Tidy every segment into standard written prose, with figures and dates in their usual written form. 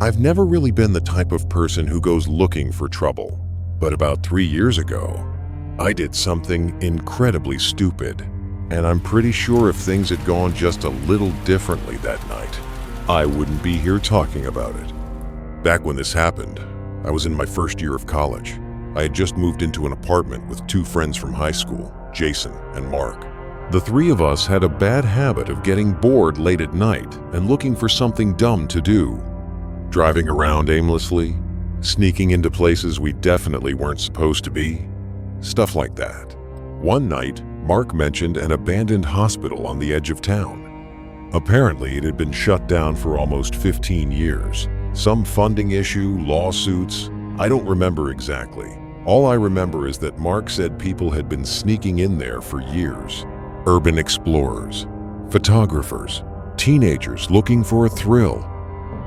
I've never really been the type of person who goes looking for trouble, but about 3 years ago, I did something incredibly stupid, and I'm pretty sure if things had gone just a little differently that night, I wouldn't be here talking about it. Back when this happened, I was in my first year of college. I had just moved into an apartment with 2 friends from high school, Jason and Mark. The 3 of us had a bad habit of getting bored late at night and looking for something dumb to do. Driving around aimlessly, sneaking into places we definitely weren't supposed to be, stuff like that. One night, Mark mentioned an abandoned hospital on the edge of town. Apparently, it had been shut down for almost 15 years. Some funding issue, lawsuits, I don't remember exactly. All I remember is that Mark said people had been sneaking in there for years. Urban explorers, photographers, teenagers looking for a thrill.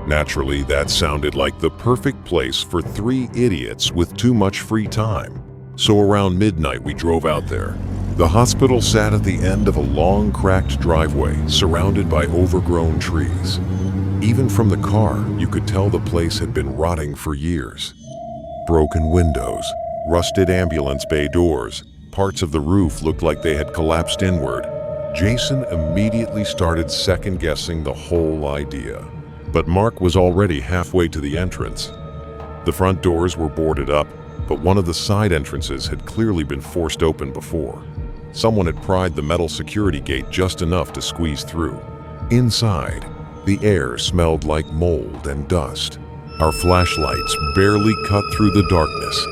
Naturally, that sounded like the perfect place for 3 idiots with too much free time. So around midnight, we drove out there. The hospital sat at the end of a long, cracked driveway surrounded by overgrown trees. Even from the car, you could tell the place had been rotting for years. Broken windows, rusted ambulance bay doors, parts of the roof looked like they had collapsed inward. Jason immediately started second-guessing the whole idea. But Mark was already halfway to the entrance. The front doors were boarded up, but one of the side entrances had clearly been forced open before. Someone had pried the metal security gate just enough to squeeze through. Inside, the air smelled like mold and dust. Our flashlights barely cut through the darkness.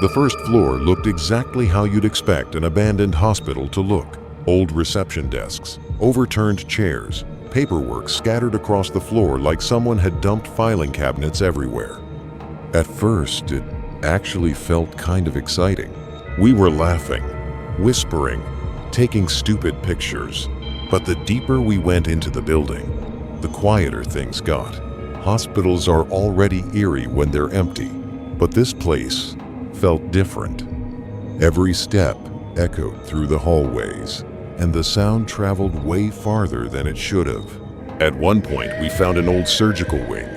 The first floor looked exactly how you'd expect an abandoned hospital to look. Old reception desks, overturned chairs, paperwork scattered across the floor like someone had dumped filing cabinets everywhere. At first, it actually felt kind of exciting. We were laughing, whispering, taking stupid pictures. But the deeper we went into the building, the quieter things got. Hospitals are already eerie when they're empty, but this place felt different. Every step echoed through the hallways, and the sound traveled way farther than it should have. At one point, we found an old surgical wing.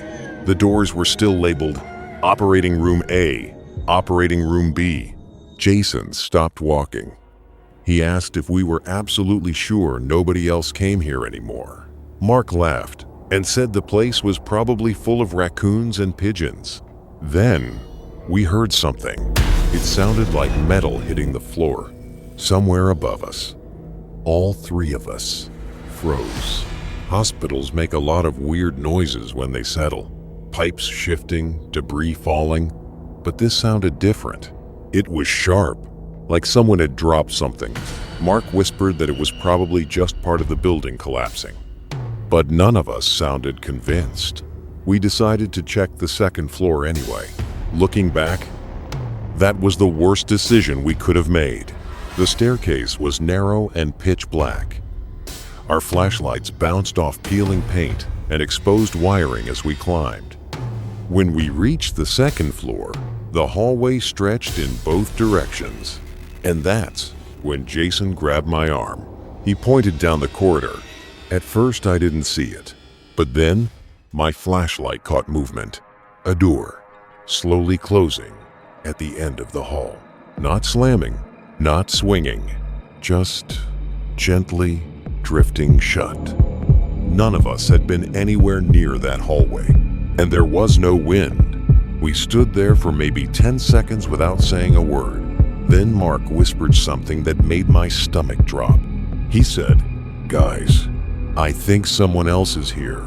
The doors were still labeled Operating Room A, Operating Room B. Jason stopped walking. He asked if we were absolutely sure nobody else came here anymore. Mark laughed and said the place was probably full of raccoons and pigeons. Then, we heard something. It sounded like metal hitting the floor, somewhere above us. All 3 of us froze. Hospitals make a lot of weird noises when they settle. Pipes shifting, debris falling. But this sounded different. It was sharp, like someone had dropped something. Mark whispered that it was probably just part of the building collapsing. But none of us sounded convinced. We decided to check the second floor anyway. Looking back, that was the worst decision we could have made. The staircase was narrow and pitch black. Our flashlights bounced off peeling paint and exposed wiring as we climbed. When we reached the second floor, the hallway stretched in both directions. And that's when Jason grabbed my arm. He pointed down the corridor. At first, I didn't see it. But then, my flashlight caught movement. A door, slowly closing at the end of the hall. Not slamming, not swinging, just gently drifting shut. None of us had been anywhere near that hallway, and there was no wind. We stood there for maybe 10 seconds without saying a word. Then Mark whispered something that made my stomach drop. He said, "Guys, I think someone else is here."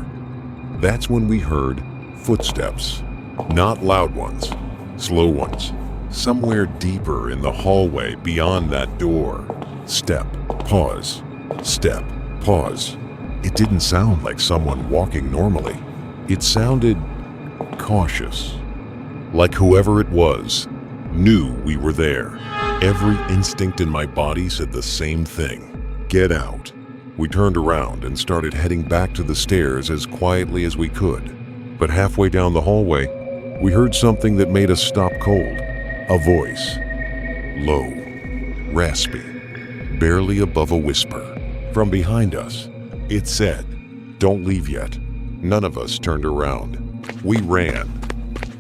That's when we heard footsteps. Not loud ones, slow ones. Somewhere deeper in the hallway beyond that door. Step, pause, step, pause. It didn't sound like someone walking normally. It sounded cautious. Like whoever it was knew we were there. Every instinct in my body said the same thing. Get out. We turned around and started heading back to the stairs as quietly as we could. But halfway down the hallway, we heard something that made us stop cold. A voice. Low, raspy, barely above a whisper. From behind us, it said, "Don't leave yet." None of us turned around. We ran.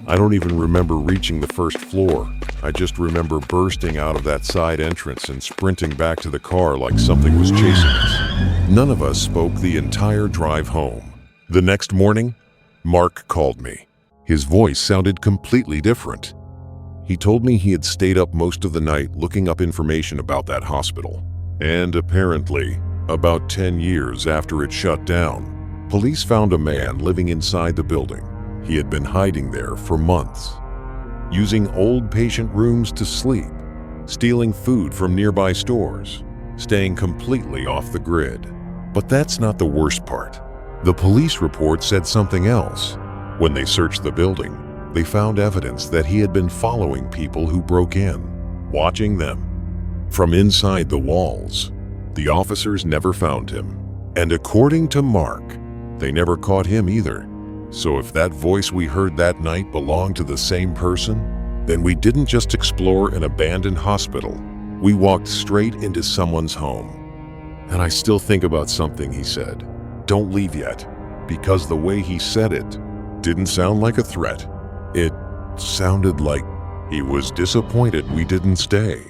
I don't even remember reaching the first floor. I just remember bursting out of that side entrance and sprinting back to the car like something was chasing us. None of us spoke the entire drive home. The next morning, Mark called me. His voice sounded completely different. He told me he had stayed up most of the night looking up information about that hospital. And apparently, about 10 years after it shut down, police found a man living inside the building. He had been hiding there for months, using old patient rooms to sleep, stealing food from nearby stores, staying completely off the grid. But that's not the worst part. The police report said something else. When they searched the building, they found evidence that he had been following people who broke in, watching them. From inside the walls, the officers never found him. And according to Mark, they never caught him either. So if that voice we heard that night belonged to the same person, then we didn't just explore an abandoned hospital. We walked straight into someone's home. And I still think about something he said. Don't leave yet, because the way he said it didn't sound like a threat. It sounded like he was disappointed we didn't stay.